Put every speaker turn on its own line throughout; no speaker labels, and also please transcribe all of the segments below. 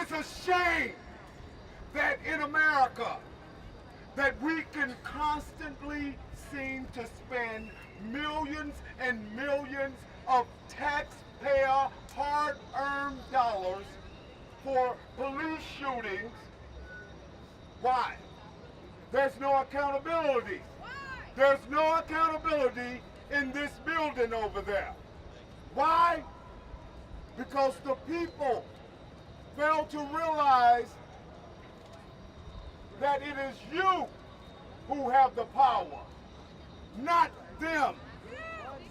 is a shame that in America, that we can constantly seem to spend millions and millions of taxpayer hard-earned dollars for police shootings. Why? There's no accountability. There's no accountability in this building over there. Why? Because the people fail to realize that it is you who have the power, not them.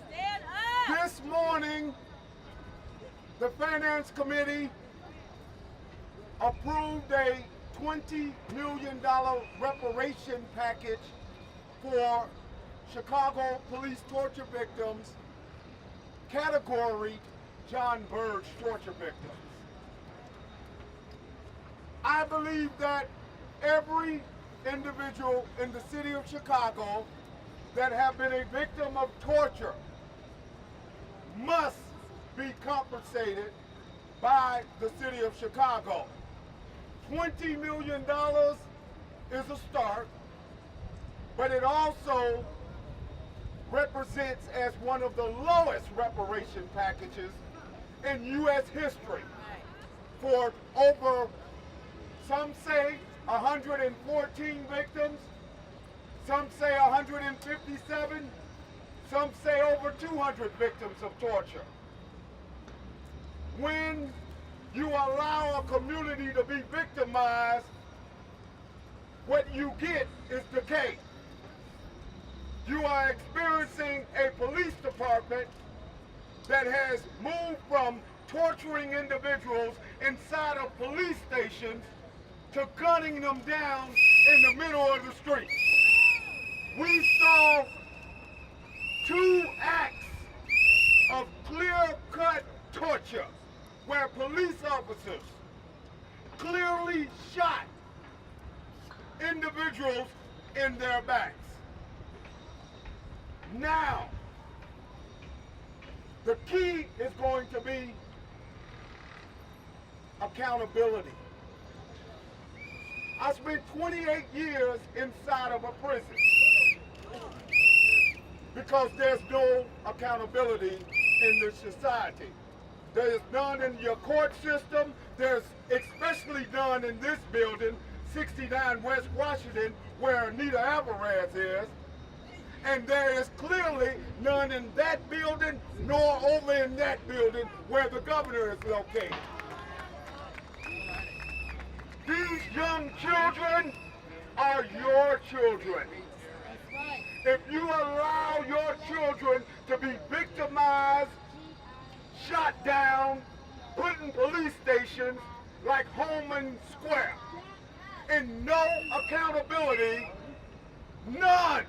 Stand up.
This morning, the Finance Committee approved a $20 million reparation package for Chicago police torture victims, category John Burge torture victims. I believe that every individual in the city of Chicago that have been a victim of torture must be compensated by the city of Chicago. $20 million is a start, but it also represents as one of the lowest reparation packages in U.S. history for over, some say 114 victims, some say 157, some say over 200 victims of torture. When you allow a community to be victimized, what you get is decay. You are experiencing a police department that has moved from torturing individuals inside of police stations to gunning them down in the middle of the street. We saw 2 acts of clear-cut torture where police officers clearly shot individuals in their backs. Now, the key is going to be accountability. I spent 28 years inside of a prison because there's no accountability in this society. There is none in your court system. There's especially none in this building, 69 West Washington, where Anita Alvarez is. And there is clearly none in that building, nor over in that building where the governor is located. These young children are your children. If you allow your children to be victimized, shot down, put in police stations like Holman Square, and no accountability, none,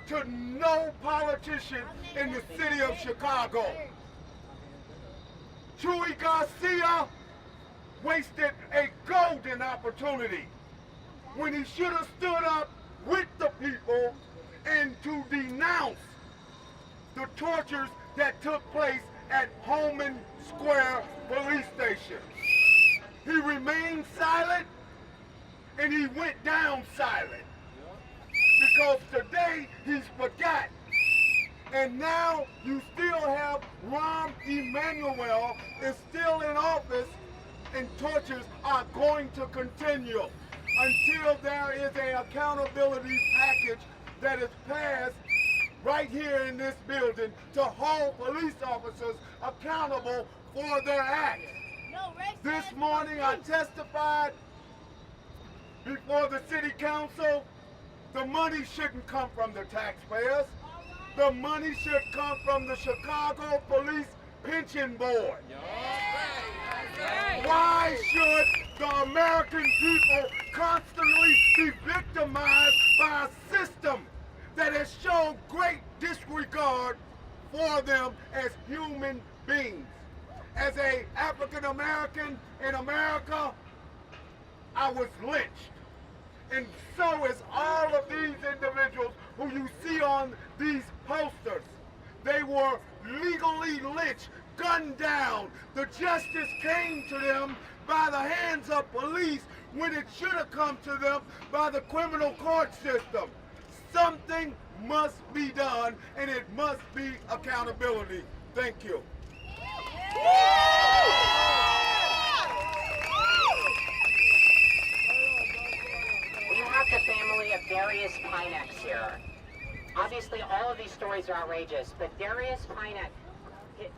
to no politician in the city of Chicago. Chuy Garcia wasted a golden opportunity when he should have stood up with the people and to denounce the tortures that took place at Holman Square Police Station. He remained silent and he went down silent because today he's forgotten. And now you still have Rahm Emanuel is still in office, and tortures are going to continue until there is an accountability package that is passed right here in this building to hold police officers accountable for their acts. This morning I testified before the city council. The money shouldn't come from the taxpayers. The money should come from the Chicago Police Pension Board. Why should the American people constantly be victimized by a system that has shown great disregard for them as human beings? As an African American in America, I was lynched. And so is all of these individuals who you see on these posters. They were legally lynched gunned down. The justice came to them by the hands of police when it should have come to them by the criminal court system. Something must be done, and it must be accountability. Thank you.
We have the family of Darius Pinex here. Obviously, all of these stories are outrageous, but Darius Pinex,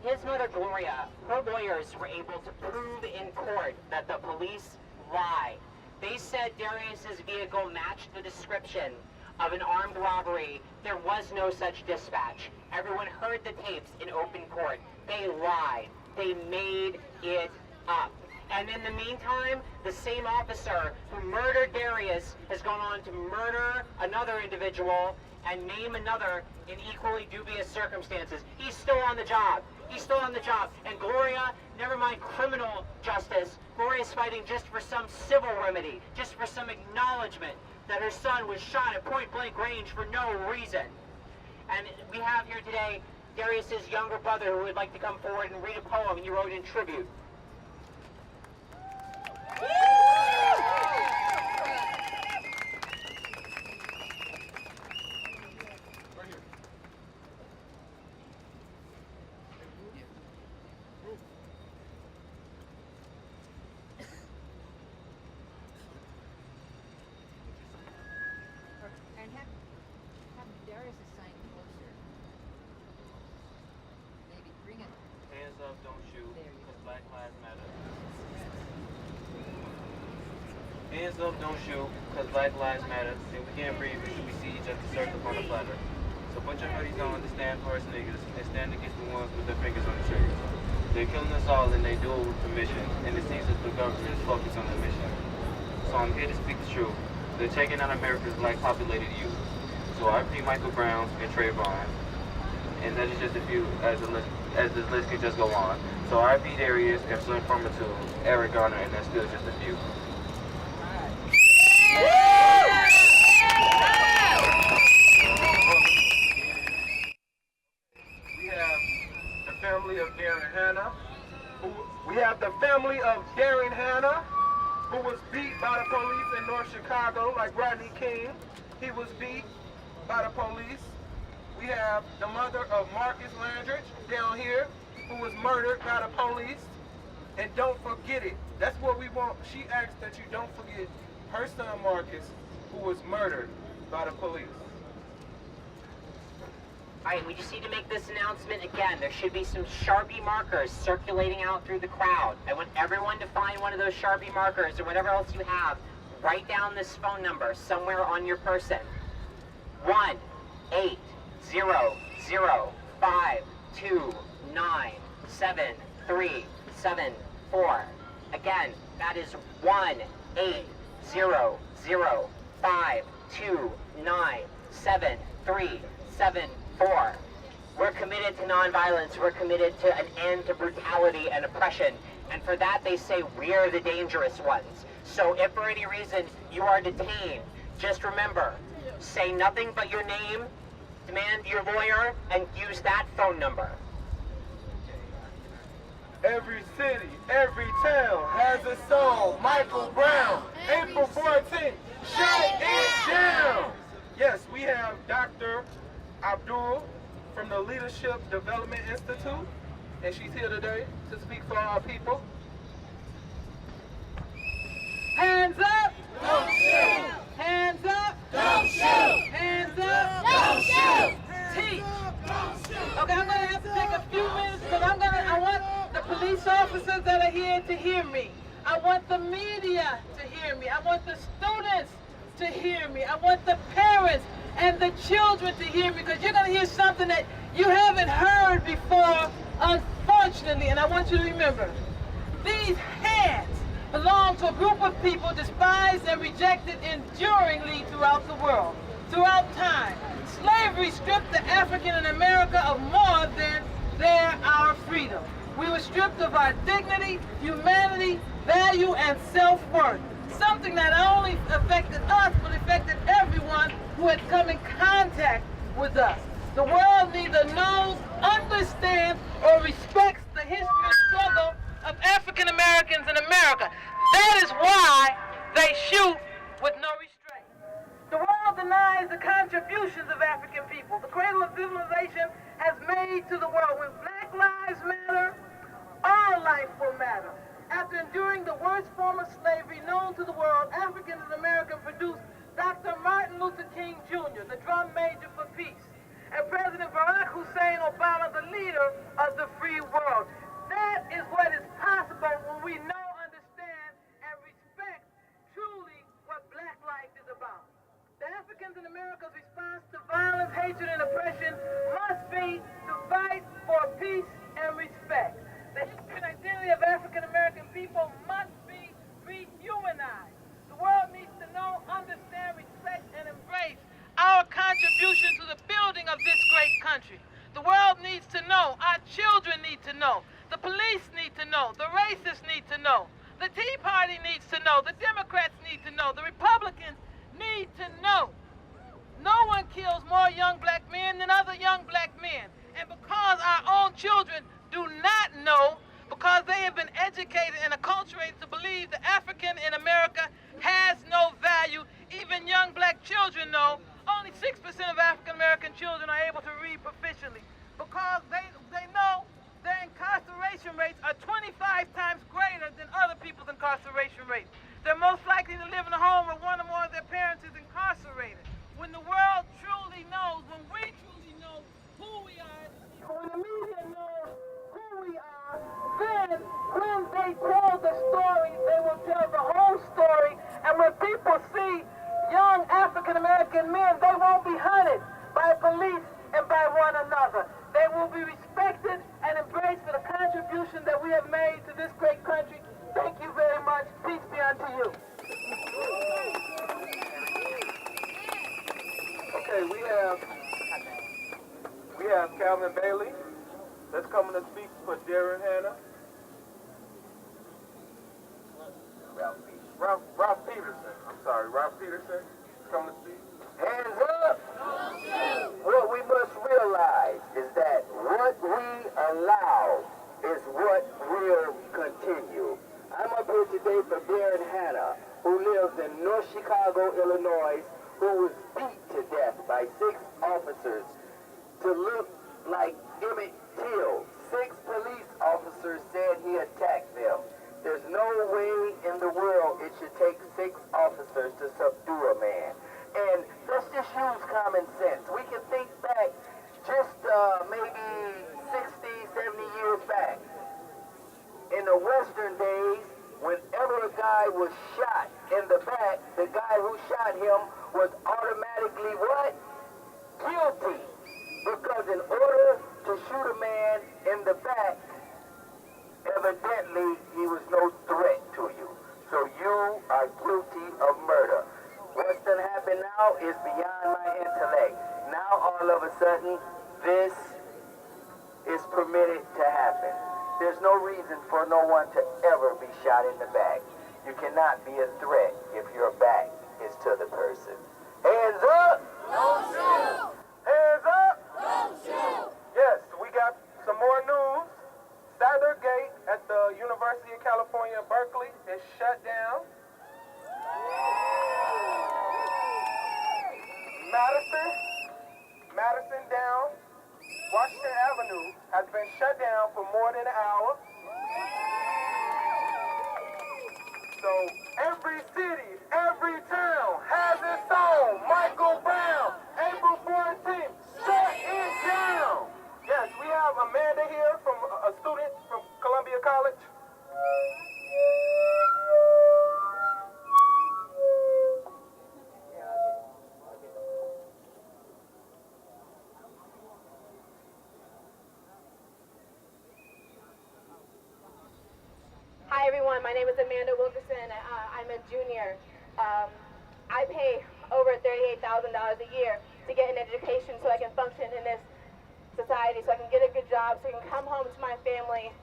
his mother Gloria, her lawyers were able to prove in court that the police lied. They said Darius's vehicle matched the description of an armed robbery. There was no such dispatch. Everyone heard the tapes in open court. They lied. They made it up. And in the meantime, the same officer who murdered Darius has gone on to murder another individual and name another in equally dubious circumstances. He's still on the job. He's still on the job. And Gloria, never mind criminal justice, Gloria's fighting just for some civil remedy, just for some acknowledgement that her son was shot at point-blank range for no reason. And we have here today Darius's younger brother who would like to come forward and read a poem he wrote in tribute.
And have Darius sign closer. Maybe bring it.
Hands up, don't shoot, because Black Lives Matter. Hands up, don't shoot, because Black Lives Matter. If we can't breathe, we see each other circle on the platter. So put your hoodies on to stand for us niggas, and stand against the ones with their fingers on the trigger. They're killing us all and they do it with permission, and it seems that the government is focused on the mission. So I'm here to speak the truth. They're taking out America's black populated youth. So RP Michael Brown and Trayvon, and that is just a few, as this list can just go on. So RP Darius and Slim Formative, Eric Garner, and that's still just a few.
We have the family of Darren Hanna. We have the family of Darren Hanna, who was beat by the police in North Chicago, like Rodney King. He was beat by the police. We have the mother of Marcus Landridge down here, who was murdered by the police. And don't forget it. That's what we want. She asked that you don't forget her son Marcus, who was murdered by the police.
All right, we just need to make this announcement again. There should be some Sharpie markers circulating out through the crowd. I want everyone to find one of those Sharpie markers or whatever else you have. Write down this phone number somewhere on your person. 1-800-529-7374. Again, that is 1-800-529-7374. We're committed to nonviolence. We're committed to an end to brutality and oppression. And for that, they say we're the dangerous ones. So if for any reason you are detained, just remember, say nothing but your name, demand your lawyer, and use that phone number.
Every city, every town has a song. Michael Brown, April 14th, shut it down. Yes, we have Dr. Abdul from the Leadership Development Institute, and she's here today to speak for our people.
Hands up!
Don't shoot!
Hands up!
Don't shoot!
Hands up!
Don't shoot!
Teach! Okay, I'm gonna have to take a few minutes because I want the police officers that are here to hear me. I want the media to hear me. I want the students to hear me. I want the parents and the children to hear me because you're gonna hear something that you haven't heard before, unfortunately, and I want you to remember, these hands belong to a group of people despised and rejected enduringly throughout the world, throughout time. Slavery stripped the African in America of more than our freedom. We were stripped of our dignity, humanity, value, and self-worth. Something that not only affected us, but affected everyone who had come in contact with us. The world neither knows, understands, or respects the the history and struggle of African Americans in America. That is why they shoot with no restraint. The world denies the contributions of African people. The cradle of civilization has made to the world. When Black Lives Matter, all life will matter. After enduring the worst form of slavery known to the world, Africans in America produced Dr. Martin Luther King Jr., the drum major for peace, and President Barack Hussein Obama, the leader of the free world. That is what is possible when we know, understand, and respect truly what Black life is about. The Africans in America's response to violence, hatred, and oppression must be to fight for peace and respect. The history and identity of African American people must be rehumanized. The world needs to know, understand, respect, and embrace our contribution to the building of this great country. The world needs to know, our children need to know, the police need to know, the racists need to know, the Tea Party needs to know, the Democrats need to know, the Republicans need to know. No one kills more young black men than other young black men. And because our own children do not know, because they have been educated and acculturated to believe that African in America has no value, even young black children know, only 6% of African American children are able to read proficiently, because they know their incarceration rates are 25 times greater than other people's incarceration rates. They're most likely to live in a home where one or more of their parents is incarcerated. When the world truly knows, when we truly know who we are, when the media knows who we are, then when they tell the story, they will tell the whole story. And when people see young African American men, they won't be hunted by police and by one another. They will be respected and embraced for the contribution that we have made to this great country. Thank you very much. Peace be unto you.
Okay, we have Calvin Bailey that's coming to speak for Darren Hanna. Ralph Peterson. I'm sorry, Ralph Peterson is coming to speak.
Hands up! What we must realize is that what we allow is what will continue. I'm up here today for Darren Hanna, who lives in North Chicago, Illinois, who was beat to death by 6 officers to look like Emmett Till. 6 police officers said he attacked them. There's no way in the world it should take 6 officers to subdue a man. And let's just use common sense. We can think back just maybe 60, 70 years back. In the Western days, whenever a guy was shot in the back, the guy who shot him was automatically what? Guilty. Because in order to shoot a man in the back, evidently he was no threat to you. So you are guilty of murder. What's done happened now is beyond my intellect. Now all of a sudden, this is permitted to happen. There's no reason for no one to ever be shot in the back. You cannot be a threat if your back is to the person. Hands up!
Don't shoot!
Hands up!
Don't shoot!
Yes, we got some more news. Sather Gate at the University of California, Berkeley is shut down. Madison down. Washington Avenue has been shut down for more than an hour. So every city, every town has its own Michael Brown, April 14th, shut it down. Yes, we have Amanda here, from a student from Columbia College.
Hi everyone, my name is Amanda Wilkerson. I'm a junior. I pay over $38,000 a year to get an education so I can function in this society, so I can get a good job, so I can come home to my family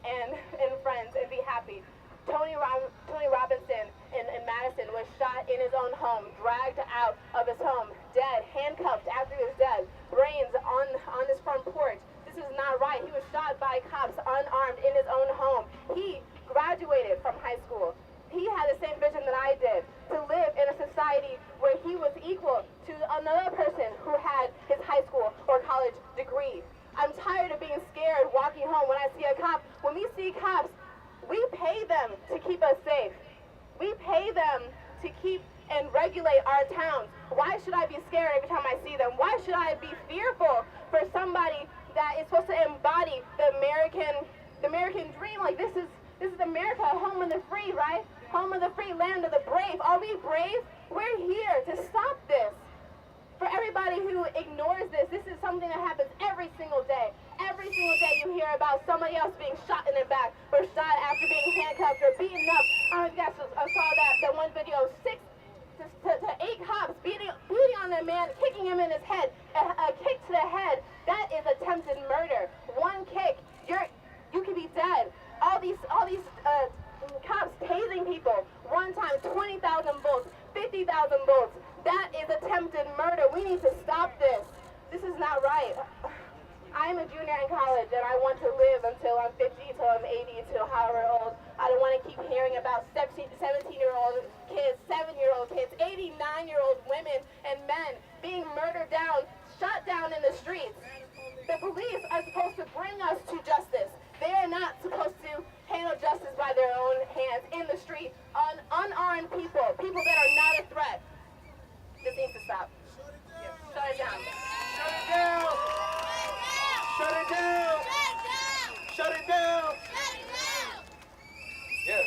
and friends and be happy. Tony Robinson in Madison was shot in his own home, dragged out of his home, dead, handcuffed after he was dead, brains on his front porch. This This is not right. He was shot by cops unarmed in his own home. He graduated from high school. He had the same vision that I did, to live in a society where he was equal to another person who had his high school or college degree. I'm tired of being scared walking home when I see a cop. When we see cops, we pay them to keep us safe. We pay them to keep and regulate our towns. Why should I be scared every time I see them? Why should I be fearful for somebody that is supposed to embody the American dream? Like, this is America, home of the free, right? Home of the free, land of the brave. Are we brave? We're here to stop this. For everybody who ignores this, this is something that happens every single day. Every single day you hear about somebody else being shot in the back, or shot after being handcuffed or beaten up. I don't know if you guys saw that one video, 6 to 8 cops beating on a man, kicking him in his head. A kick to the head, that is attempted murder. One kick, you could be dead. All these cops tasing people, one time 20,000 volts, 50,000 volts. That is attempted murder. We need to stop this. This is not right. I'm a junior in college, and I want to live until I'm 50, till I'm 80, till however old. I don't want to keep hearing about 17-year-old kids, 7-year-old kids, 89-year-old women and men being murdered down, shot down in the streets. The police are supposed to bring us to justice. They are not supposed to handle justice by their own hands in the street on unarmed people that are not a threat. This needs to stop. Shut it down.
Shut it down! Shut it down! Shut it down! Yes.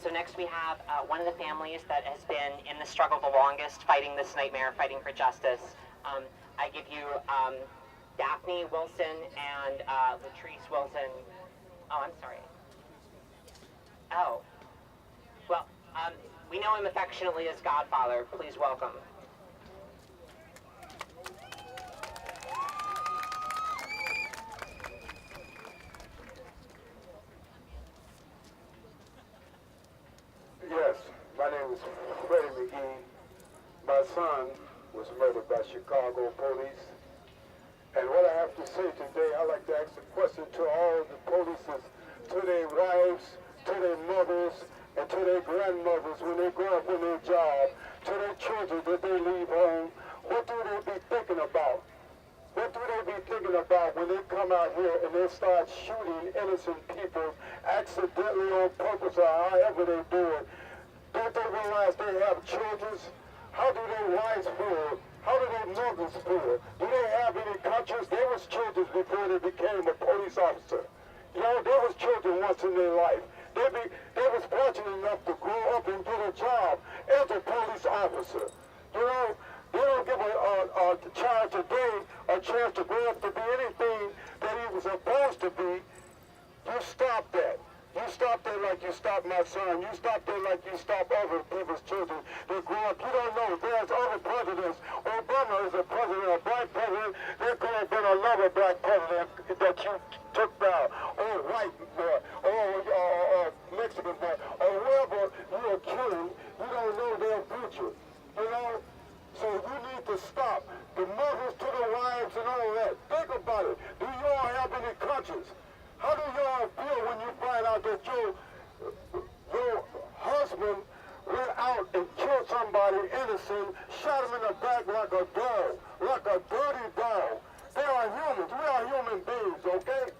So next we have one of the families that has been in the struggle the longest, fighting this nightmare, fighting for justice. I give you Daphne Wilson and Latrice Wilson. Oh, I'm sorry. Oh. Well, we know him affectionately as Godfather. Please welcome.
Yes, my name is Freddie McGee. My son was murdered by Chicago police. And what I have to say today, I like to ask a question to all the polices, to their wives, to their mothers, and to their grandmothers when they go up in their job, to their children that they leave home. What do they be thinking about? What do they be thinking about when they come out here and they start shooting innocent people accidentally on purpose or however they do it? Don't they realize they have children? How do their wives feel? How do their mothers feel? Do they have any conscience? They was children before they became a police officer. You know, they was children once in their life. They was fortunate enough to grow up and get a job as a police officer. You know, they don't give a child today a chance to grow up to be anything that he was supposed to be. You stop that. You stop that like you stopped my son. You stop that like you stop other people's children that grow up. You don't know. There's other presidents. Obama is a president, a black president. There could have been another black president that you took down. Or white boy, or Mexican boy, or whoever you are killing. You don't know their future. You know? So you need to stop. The mothers to the wives and all that. Think about it. Do you all have any conscience? How do y'all feel when you find out that your husband went out and killed somebody innocent, shot him in the back like a dog, like a dirty dog? They are humans. We are human beings, okay?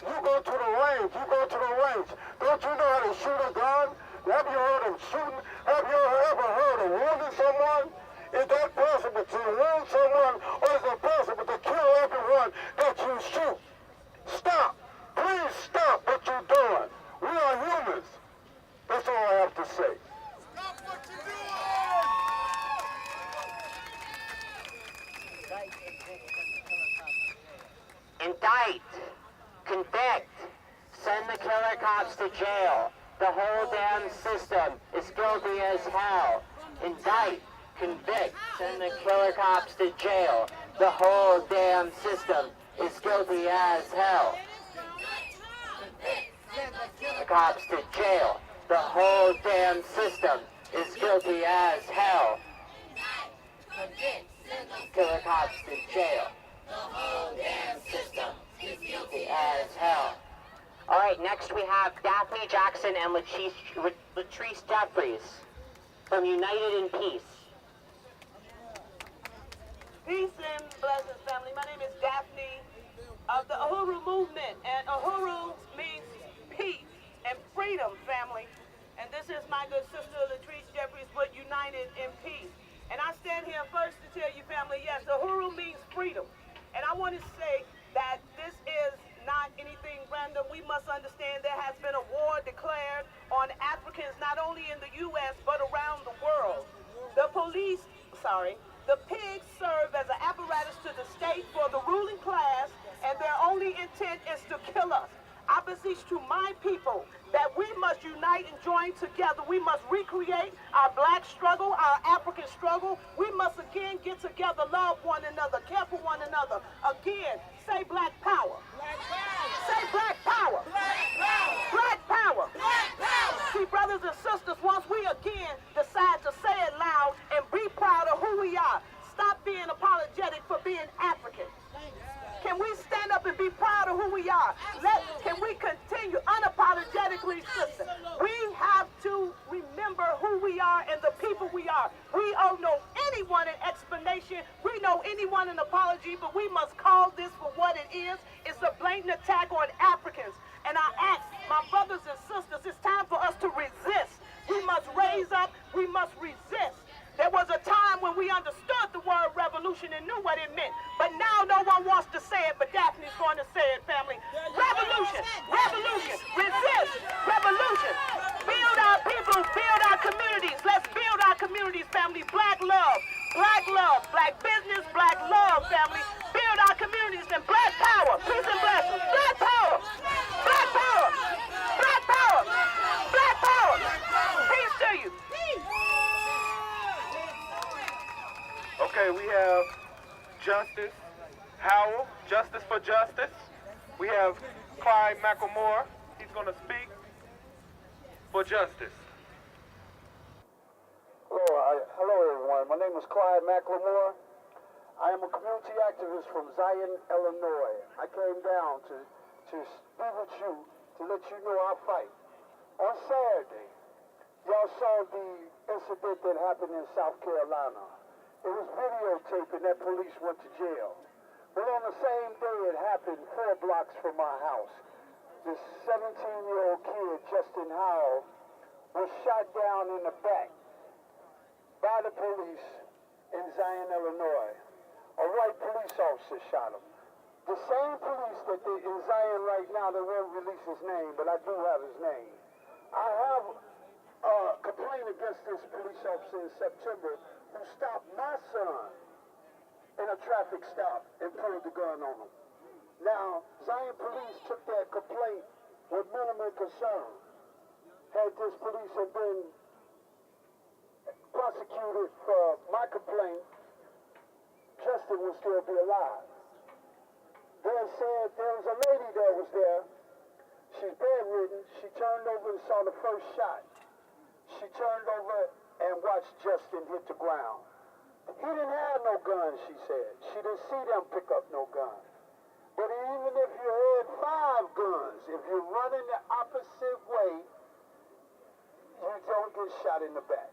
You go to the range. You go to the range. Don't you know how to shoot a gun? Have you heard of shooting? Have you ever heard of wounding someone? Is that possible to wound someone, or is it possible to kill everyone that you shoot? Stop. Please stop what you're doing. We are humans. That's all I have to say. Stop what you're
doing! Indict, convict, send the killer cops to jail. The whole damn system is guilty as hell. Indict, convict, send the killer cops to jail. The whole damn system is guilty as hell. The cops to jail. The whole damn system is guilty as hell. Killer cops in jail. Guilty as hell. All right, next we have Daphne Jackson and Latrice Jeffries from United in Peace.
Peace and blessings, family. My name is Daphne of the Uhuru movement, and Uhuru means peace and freedom, family. And this is my good sister Latrice Jeffries with United in Peace. And I stand here first to tell you, family, yes, Uhuru means freedom. And I want to say that this is not anything random. We must understand there has been a war declared on Africans not only in the U.S. but around the world. The pigs serve as an apparatus to the state for the ruling class, and their only intent is to kill us. I beseech to my people that we must unite and join together. We must recreate our black struggle, our African struggle. We must again get together, love one another, care for one another. Again, say black power. Black power. Say black power. Black power. Black power. Black power. See, brothers and sisters, once we again decide to say it loud and be proud of who we are, stop being apologetic for being African. Can we stand up and be proud of who we are? Can we continue unapologetically, sister? We have to remember who we are and the people we are. We don't know anyone an explanation. We know anyone an apology, but we must call this for what it is. It's a blatant attack on Africans. And I ask my brothers and sisters, it's time for us to resist. We must raise up. We must resist. There was a time when we understood the word revolution and knew what it meant. But now no one wants to say it, but Daphne's going to say it, family. Revolution, revolution, resist, revolution. Build our people, build our communities. Let's build our communities, family. Black love, black business, black love, family. Build our communities and black power, peace and blessings. Black power, black power, black power, black power. Peace to you.
Okay, we have Justice Howell, Justice for Justice. We have Clyde McLemore. He's going to speak for justice.
Hello, everyone. My name is Clyde McLemore. I am a community activist from Zion, Illinois. I came down to be with you to let you know our fight. On Saturday, y'all saw the incident that happened in South Carolina. It was videotaped and that police went to jail. But on the same day it happened 4 blocks from my house. This 17-year-old kid, Justin Howell, was shot down in the back by the police in Zion, Illinois. A white police officer shot him. The same police that they're in Zion right now, they won't release his name, but I do have his name. I have a complaint against this police officer in September who stopped my son in a traffic stop and pulled the gun on him. Now, Zion police took that complaint with minimal concern. Had this police have been prosecuted for my complaint, Justin would still be alive. They said there was a lady that was there. She's bedridden. She turned over and saw the first shot. She turned over and watched Justin hit the ground. He didn't have no gun, she said. She didn't see them pick up no gun. But even if you had 5 guns, if you're running the opposite way, you don't get shot in the back.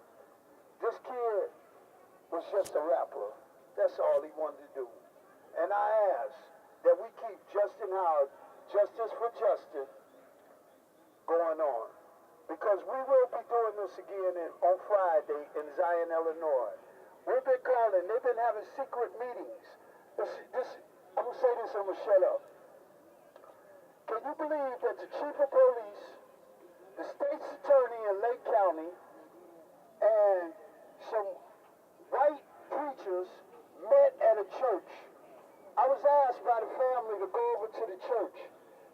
This kid was just a rapper. That's all he wanted to do. And I ask that we keep Justin Howard, Justice for Justice, going on. Because we will be doing this again on Friday in Zion, Illinois. We've been calling, they've been having secret meetings. I'm going to say this and I'm going to shut up. Can you believe that the chief of police, the state's attorney in Lake County, and some white preachers met at a church? I was asked by the family to go over to the church.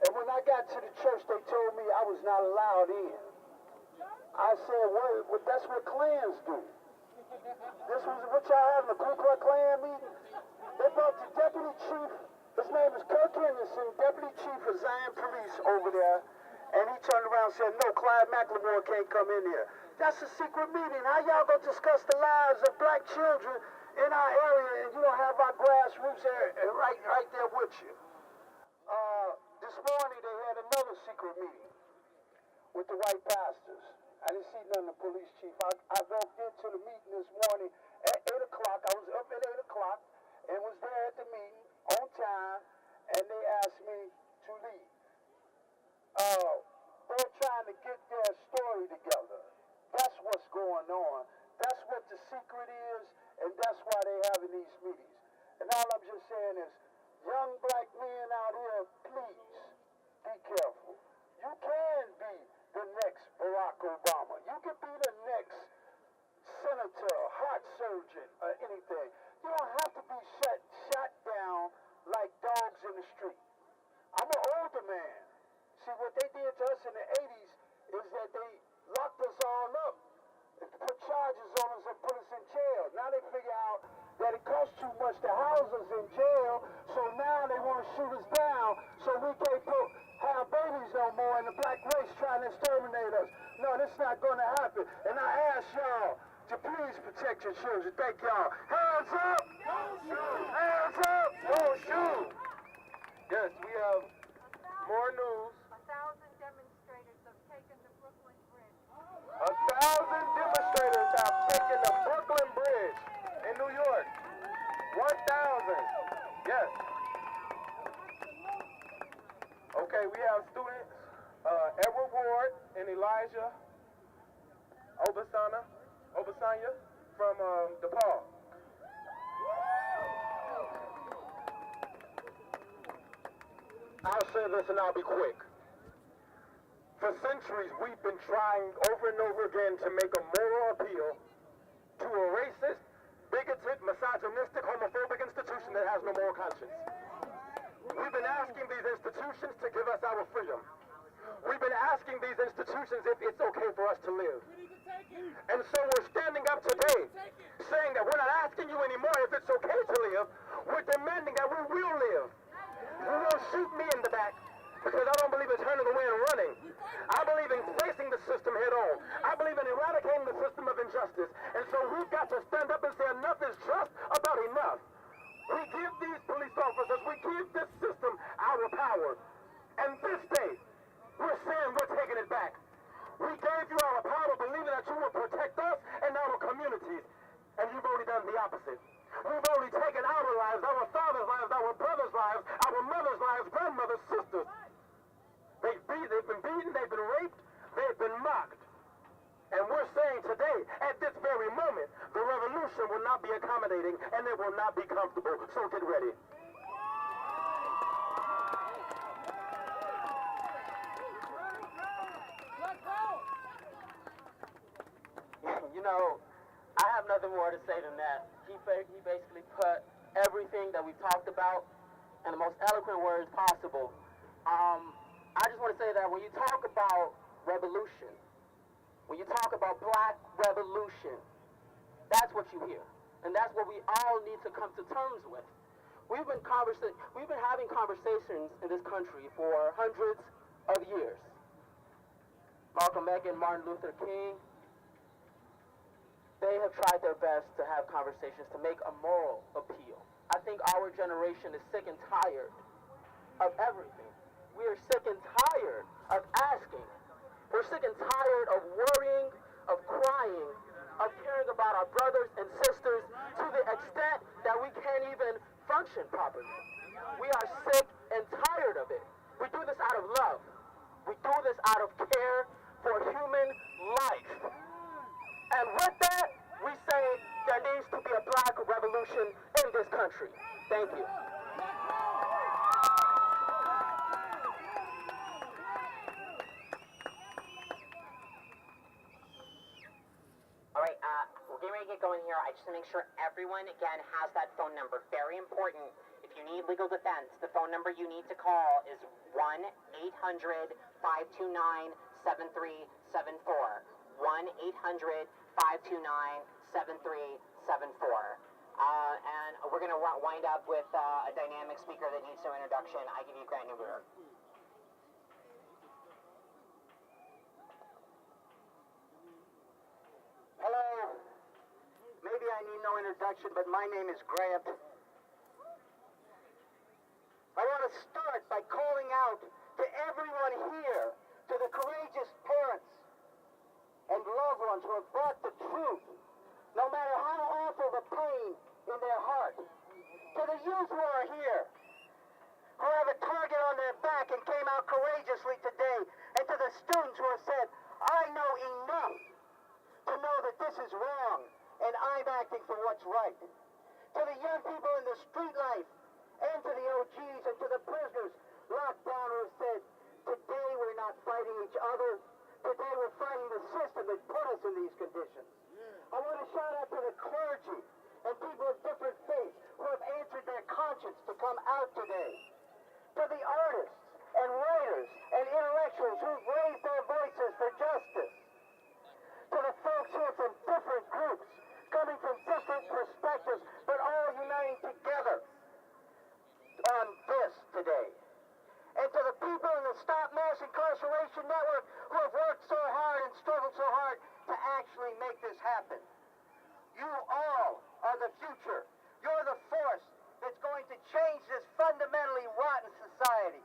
And when I got to the church, they told me I was not allowed in. I said, well, that's what clans do. This was what y'all having, a Ku Klux Klan meeting? They brought the deputy chief, his name is Kirk Henderson, deputy chief of Zion Police over there, and he turned around and said, no, Clyde McLemore can't come in here. That's a secret meeting. How y'all gonna discuss the lives of black children in our area, and you don't have our grassroots area right there with you. This morning they had another secret meeting with the white pastors. I didn't see none of the police chief. I walked into the meeting this morning at 8 o'clock. I was up at 8 o'clock and was there at the meeting on time, and they asked me to leave. They're trying to get their story together. That's what's going on. That's what the secret is, and that's why they're having these meetings. And all I'm just saying is, young black men out here, please be careful. You can be the next Barack Obama. You can be the next senator, heart surgeon, or anything. You don't have to be shot down like dogs in the street. I'm an older man. See, what they did to us in the 80s is that they locked us all up, put charges on us and put us in jail. Now they figure out that it costs too much to house us in jail, so now they want to shoot us down so we can't have babies no more, and the black race trying to exterminate us. No, this is not going to happen. And I ask y'all to please protect your children. Thank y'all. Hands up! Don't shoot! Hands up! Don't shoot!
Yes, we have more news.
1,000 demonstrators have taken the Brooklyn Bridge.
1,000 demonstrators have taken the Brooklyn Bridge in New York. 1,000. Yes. Okay, we have students, Edward Ward and Elijah Obasanya from DePaul.
I'll say this and I'll be quick. For centuries, we've been trying over and over again to make a moral appeal to a racist, bigoted, misogynistic, homophobic institution that has no moral conscience. We've been asking these institutions to give us our freedom. We've been asking these institutions if it's okay for us to live. And so we're standing up today saying that we're not asking you anymore if it's okay to live. We're demanding that we will live. You won't shoot me in the back because I don't believe in turning away and running. I believe in facing the system head on. I believe in eradicating the system of injustice. And so we've got to stand up and say enough is just about enough. We give these police officers, we give this system our power. And this day, we're saying we're taking it back. We gave you our power believing that you will protect us and our communities. And you've only done the opposite. We've only taken our lives, our fathers' lives, our brothers' lives, our mothers' lives, grandmothers, sisters. They've been beaten, they've been raped, they've been mocked. And we're saying today, at this very moment, the revolution will not be accommodating and it will not be comfortable. So get ready.
You know, I have nothing more to say than that. He basically put everything that we've talked about in the most eloquent words possible. I just want to say that when you talk about revolution, when you talk about black revolution, that's what you hear. And that's what we all need to come to terms with. We've been having conversations in this country for hundreds of years. Malcolm X and Martin Luther King, they have tried their best to have conversations to make a moral appeal. I think our generation is sick and tired of everything. We are sick and tired of asking. We're sick and tired of worrying, of crying, of caring about our brothers and sisters to the extent that we can't even function properly. We are sick and tired of it. We do this out of love. We do this out of care for human life. And with that, we say there needs to be a black revolution in this country. Thank you.
All right, we're getting ready to get going here. I just want to make sure everyone, again, has that phone number. Very important. If you need legal defense, the phone number you need to call is 1-800-529-7374. 1-800-529-7374. And we're going to wind up with a dynamic speaker that needs no introduction. I give you Grant Newberger.
Hello. Maybe I need no no introduction, but my name is Grant. I want to start by calling out to everyone here, to the courageous parents and loved ones who have brought the truth, no matter how awful the pain in their heart. To the youth who are here, who have a target on their back and came out courageously today, and to the students who have said, I know enough to know that this is wrong, and I'm acting for what's right. To the young people in the street life, and to the OGs and to the prisoners locked down who have said, today we're not fighting each other, today we're fighting the system that put us in these conditions. I want to shout out to the clergy and people of different faiths who have answered their conscience to come out today. To the artists and writers and intellectuals who've raised their voices for justice. To the folks here from different groups, coming from different perspectives, but all uniting together on this today. And to the people in the Stop Mass Incarceration Network who have worked so hard and struggled so hard to actually make this happen. You all are the future. You're the force that's going to change this fundamentally rotten society.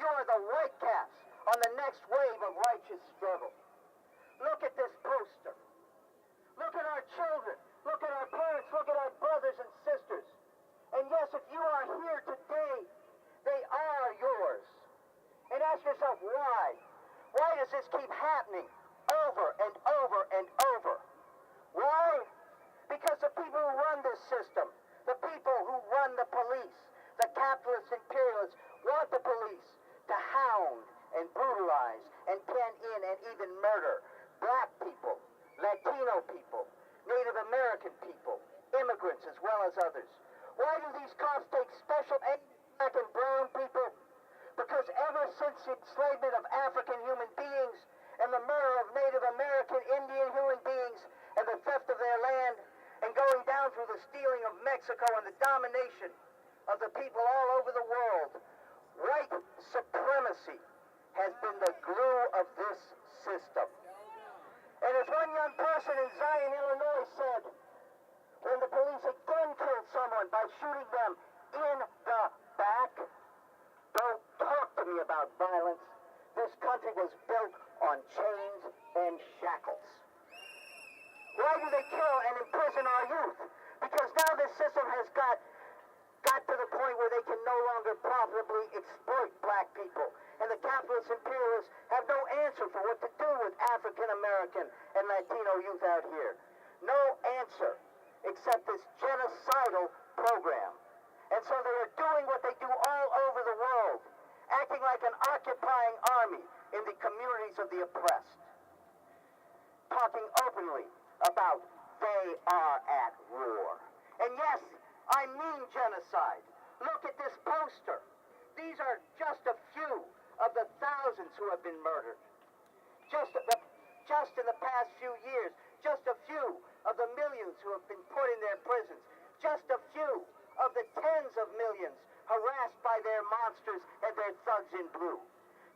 You are the white caps on the next wave of righteous struggle. Look at this poster. Look at our children. Look at our parents. Look at our brothers and sisters. And yes, if you are here today, they are yours. And ask yourself why. Why does this keep happening over and over and over? Why? Because the people who run this system, the people who run the police, the capitalist imperialists, want the police to hound and brutalize and pen in and even murder black people, Latino people, Native American people, immigrants as well as others. Why do these cops take special aim at black and brown people? Because ever since the enslavement of African human beings and the murder of Native American Indian human beings and the theft of their land and going down through the stealing of Mexico and the domination of the people all over the world, white supremacy has been the glue of this system. And as one young person in Zion, Illinois said, when the police again killed someone by shooting them in the back, don't talk to me about violence. This country was built on chains and shackles. Why do they kill and imprison our youth? Because now this system has got to the point where they can no longer profitably exploit black people. And the capitalist imperialists have no answer for what to do with African American and Latino youth out here. No answer except this genocidal program. And so they are doing what they do all over the world, acting like an occupying army in the communities of the oppressed, talking openly about they are at war. And yes, I mean genocide. Look at this poster. These are just a few of the thousands who have been murdered. Just in the past few years, just a few of the millions who have been put in their prisons, just a few of the tens of millions harassed by their monsters and their thugs in blue.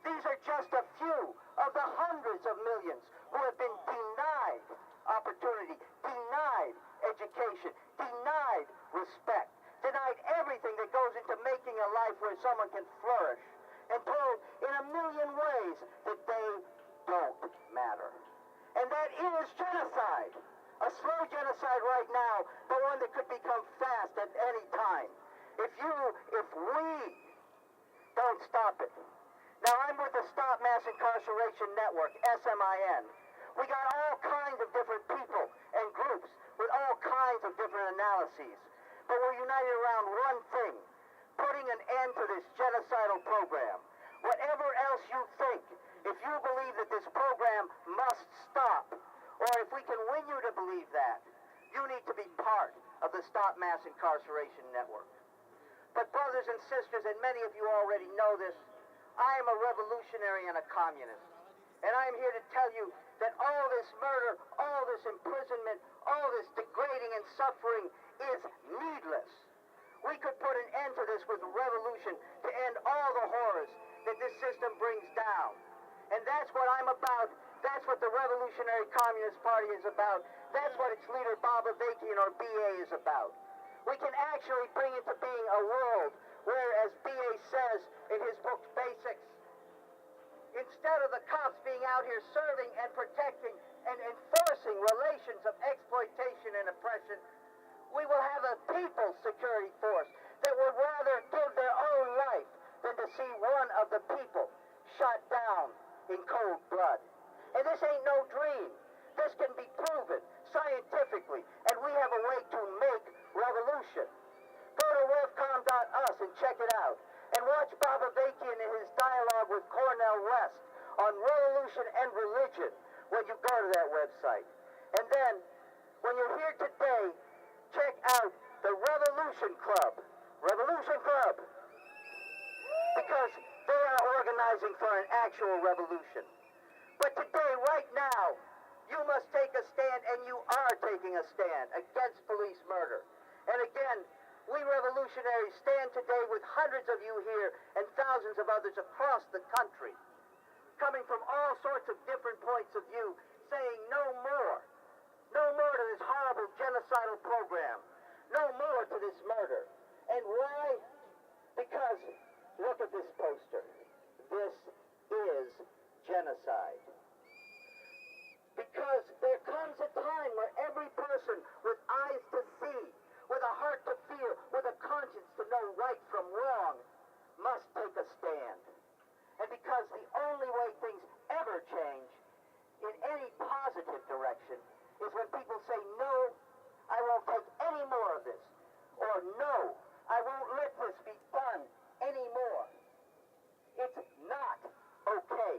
These are just a few of the hundreds of millions who have been denied opportunity, denied education, denied respect, denied everything that goes into making a life where someone can flourish, and told in a million ways that they don't matter. And that is genocide. A slow genocide right now, but one that could become fast at any time. If we don't stop it. Now, I'm with the Stop Mass Incarceration Network, SMIN. We got all kinds of different people and groups with all kinds of different analyses. But we're united around one thing, putting an end to this genocidal program. Whatever else you think, if you believe that this program must stop, or if we can win you to believe that, you need to be part of the Stop Mass Incarceration Network. But brothers and sisters, and many of you already know this, I am a revolutionary and a communist. And I am here to tell you that all this murder, all this imprisonment, all this degrading and suffering is needless. We could put an end to this with revolution to end all the horrors that this system brings down. And that's what I'm about. That's what the Revolutionary Communist Party is about. That's what its leader, Bobavakian, or BA, is about. We can actually bring into being a world where, as BA says in his book, Basics, instead of the cops being out here serving and protecting and enforcing relations of exploitation and oppression, we will have a people's security force that would rather give their own life than to see one of the people shot down in cold blood. And this ain't no dream. This can be proven scientifically, and we have a way to make revolution. Go to revcom.us and check it out. And watch Bobavakian in his dialogue with Cornel West on revolution and religion when you go to that website. And then, when you're here today, check out the Revolution Club. Revolution Club. Because they are organizing for an actual revolution. But today, right now, you must take a stand, and you are taking a stand against police murder. And again, we revolutionaries stand today with hundreds of you here and thousands of others across the country, coming from all sorts of different points of view, saying no more. No more to this horrible genocidal program. No more to this murder. And why? Because, look at this poster. This is genocide. Because there comes a time where every person with eyes to see, with a heart to feel, with a conscience to know right from wrong, must take a stand. And because the only way things ever change in any positive direction is when people say, no, I won't take any more of this. Or no, I won't let this be done anymore. It's not okay.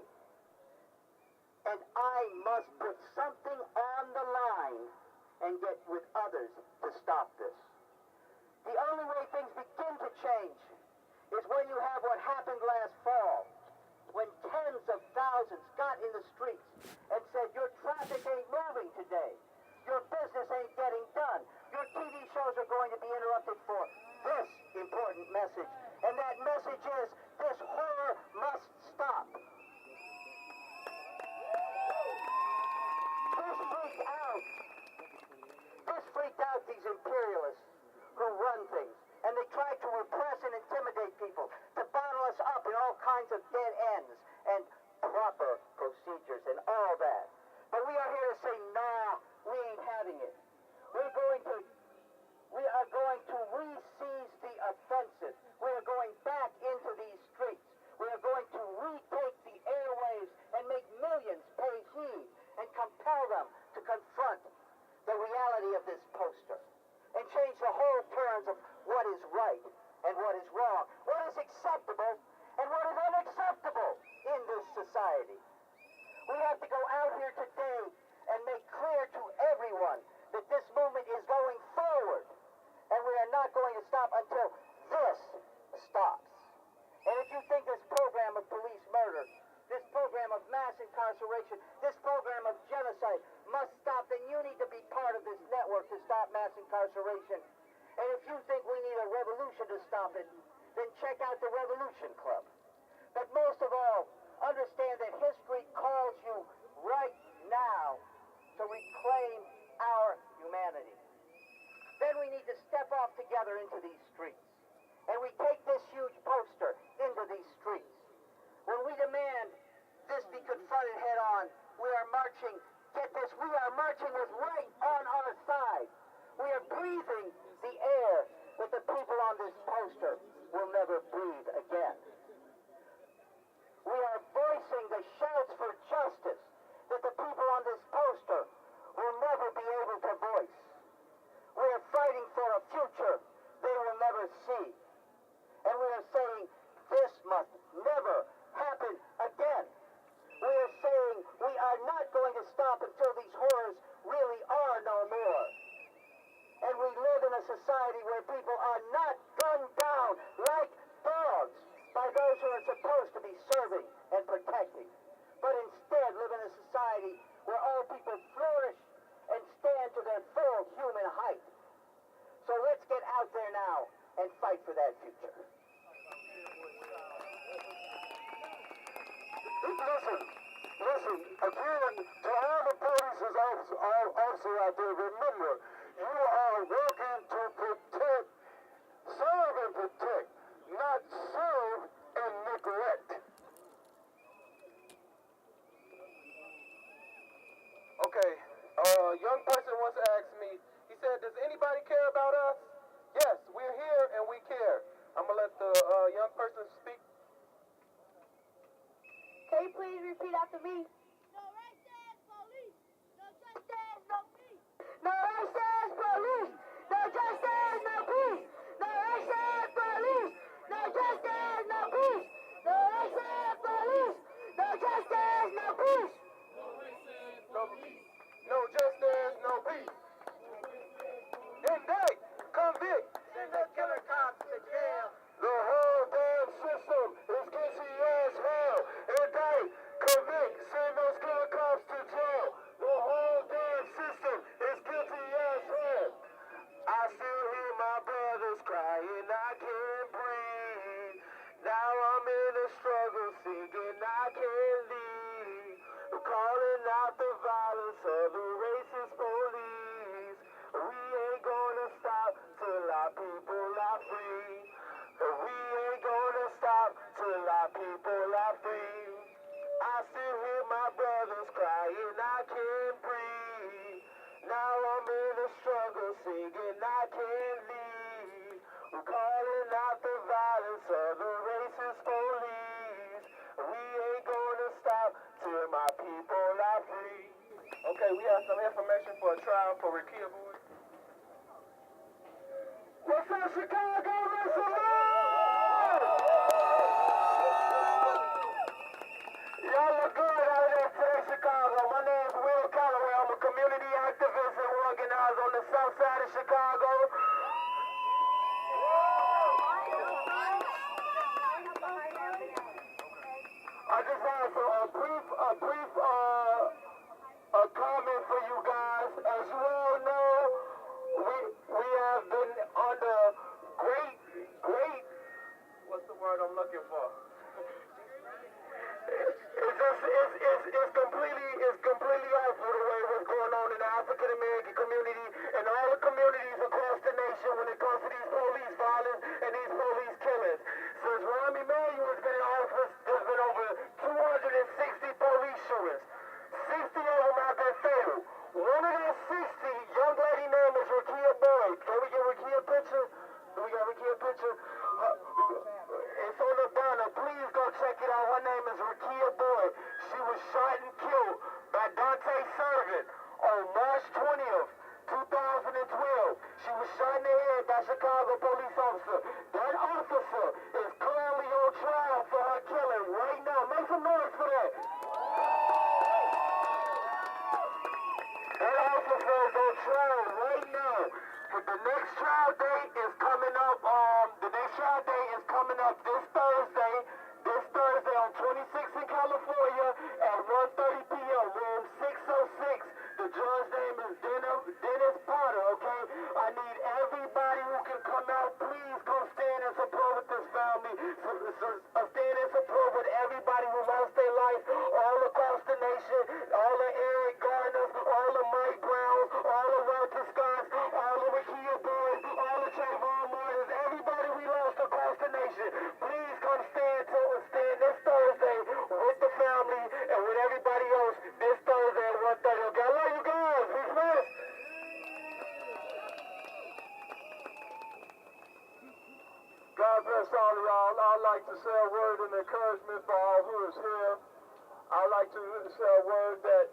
And I must put something on the line and get with others to stop this. The only way things begin to change is when you have what happened last fall, when tens of thousands got in the streets and said, your traffic ain't moving today, your business ain't getting done, your TV shows are going to be interrupted for this important message. And that message is, this horror must stop. This freaked out these imperialists who run things. And they try to repress and intimidate people, to bottle us up in all kinds of dead ends and proper procedures and all that. But we are here to say, nah, we ain't having it. We are going to re-seize the offensive. We are going back into these streets. We are going to retake the airwaves and make millions pay heed and compel them to confront the reality of this poster and change the whole terms of what is right and what is wrong, what is acceptable and what is unacceptable in this society. We have to go out here today and make clear to everyone that this movement is going forward, and we are not going to stop until this stops. And if you think this program of police murder, this program of mass incarceration, this program of genocide must stop, then you need to be part of this network to stop mass incarceration. And if you think we need a revolution to stop it, then check out the Revolution Club. But most of all, understand that history calls you right now to reclaim our humanity. Then we need to step off together into these streets. And we take this huge poster into these streets. When we demand this be confronted head on, we are marching, get this, we are marching with right on our side. We are breathing the air that the people on this poster will never breathe again. We are voicing the shouts for justice that the people on this poster will never be able to voice. We are fighting for a future they will never see. And we are saying this must never happen again. We are saying we are not going to stop until these horrors really are no more. And we live in a society where people are not gunned down like dogs by those who are supposed to be serving and protecting, but instead live in a society where all people flourish and stand to their full human height. So let's get out there now and fight for that future. Listen.
Again, to all the police officers out there, remember, you are working to protect, serve and protect, not serve and neglect.
Okay, a young person once asked me, he said, does anybody care about us? Yes, we're here and we care. I'm going to let the young person speak.
Can you please repeat after me?
No racist police, no justice, no peace.
No racist police, no justice, no peace. No racist police, no justice, no peace. No racist police, no justice, no peace.
No justice, no peace. Indict, convict, send the killer cops to jail.
The whole damn system is guilty as hell. Indict, convict, send those killer cops to jail. The whole damn system is guilty as hell.
I still hear my brothers crying, I can't breathe. Now I'm in a struggle, singing I can't leave. Calling out the violence of the racist police. We ain't gonna stop till our people are free. We ain't gonna stop till our people are free. I still hear my brothers crying, I can't breathe. Now I'm in a struggle, singing I can't leave. We're calling out the violence of the racist police. We ain't gonna stop till my people are free. Okay, we have some information for a trial for Rakia Boyd.
What's up, Chicago? Listen up!
Y'all look good out there today, Chicago. My name is Will Calloway. I'm a community activist and organizer on the south side of Chicago. I just have a brief comment for you guys. As you all know, we have been under great, what's the word I'm looking for? It's completely awful the way what's going on in the African American community and all the communities across the nation when it comes to these police violence and these police killings. Since Rahm Emanuel has been in office, there's been over 260 police shootings. 60 of them have been fatal. One of those 60, young lady name is Rakia Boyd. Can we get Rakia a picture? Do we got Rakia a picture? It's on the banner. Please go check it out. Her name is Rakia Boyd. She was shot and killed by Dante Servant on March 20th, 2012. She was shot in the head by a Chicago police officer. That officer is currently on trial for her killing right now. Make some noise for that. That officer is on trial right now. But the next trial date is coming up. The next trial date is coming up this Thursday. This Thursday on 26th in California at 1:30 p.m. room 606. The judge's name is Dennis Potter. Okay, I need everybody who can come out. Please come stand and support with this family. Stand and support with everybody who lost their life all across the nation. All the Eric Garners, all the Mike Browns, all the Walter Scotts, all the Rakia Boys, all the Trayvon Martins, everybody we lost across the nation. Please come stand this Thursday with the family and with everybody else this Thursday at 1:30. Okay, I love you guys. Be blessed.
God bless all of y'all. I'd like to say a word of encouragement for all who is here. I'd like to say a word that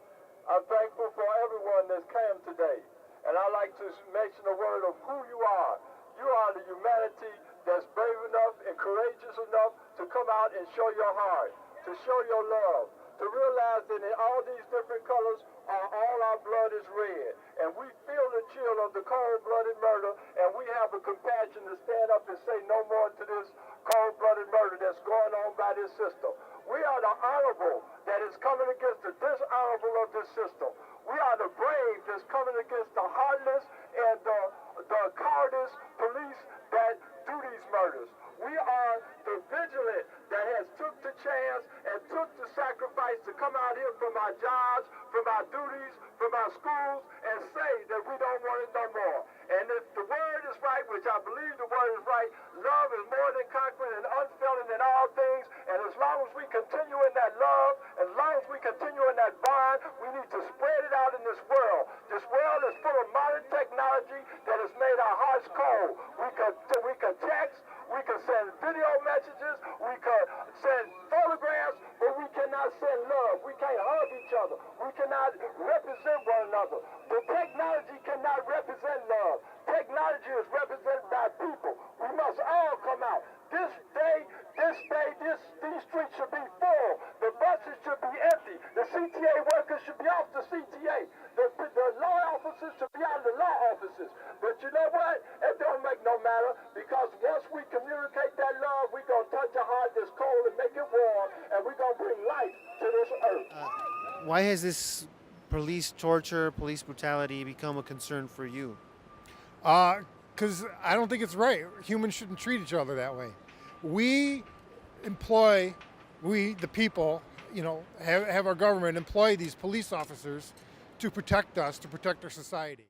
I'm thankful for everyone that came today. And I'd like to mention a word of who you are. You are the humanity that's brave enough and courageous enough to come out and show your heart, to show your love, to realize that in all these different colors, all our blood is red. And we feel the chill of the cold-blooded murder, and we have a compassion to stand up and say no more to this cold-blooded murder that's going on by this system. We are the honorable that is coming against the dishonorable of this system. We are the brave that's coming against the heartless and the cowardice police that do these murders. We are the vigilant that has took the chance and took the sacrifice to come
come out here from our jobs, from our duties, from our schools, and say that we don't want it no more. And if the word is right, which I believe the word is right, love is more than conquering and unfailing in all things. And as long as we continue in that love, as long as we continue in that bond, we need to spread it out in this world. This world is full of modern technology that has made our hearts cold. We could text, we could send video messages, we could send photographs, but we cannot send love. We can't hug each other. We cannot represent one another. The technology cannot represent love. Technology is represented by people. We must all come out. These streets should be full. The buses should be empty. The CTA workers should be off the CTA. The law officers should be out of the law offices. But you know what? It don't make no matter, because once we communicate that love, we're going to touch a heart that's cold and make it warm, and we're going to bring life to this earth.
Why has this police torture, police brutality become a concern for you?
Because I don't think it's right. Humans shouldn't treat each other that way. We, the people, have our government employ these police officers to protect us, to protect our society.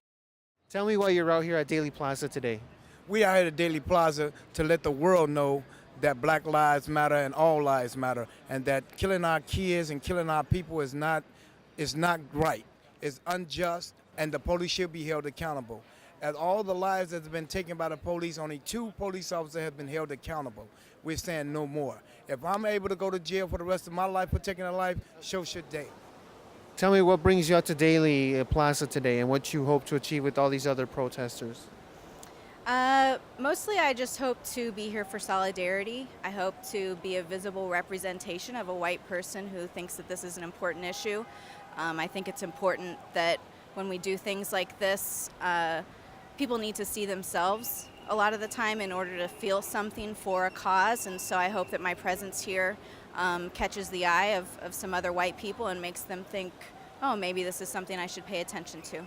Tell me why you're out here at Daly Plaza today.
We are here at Daly Plaza to let the world know that Black lives matter and all lives matter, and that killing our kids and killing our people is not right. It's unjust, and the police should be held accountable. As all the lives that have been taken by the police, only 2 police officers have been held accountable. We're saying no more. If I'm able to go to jail for the rest of my life for taking a life, so should they.
Tell me what brings you out to Daly Plaza today and what you hope to achieve with all these other protesters.
Mostly I just hope to be here for solidarity. I hope to be a visible representation of a white person who thinks that this is an important issue. I think it's important that when we do things like this, people need to see themselves a lot of the time in order to feel something for a cause, and so I hope that my presence here catches the eye of some other white people and makes them think, oh, maybe this is something I should pay attention to.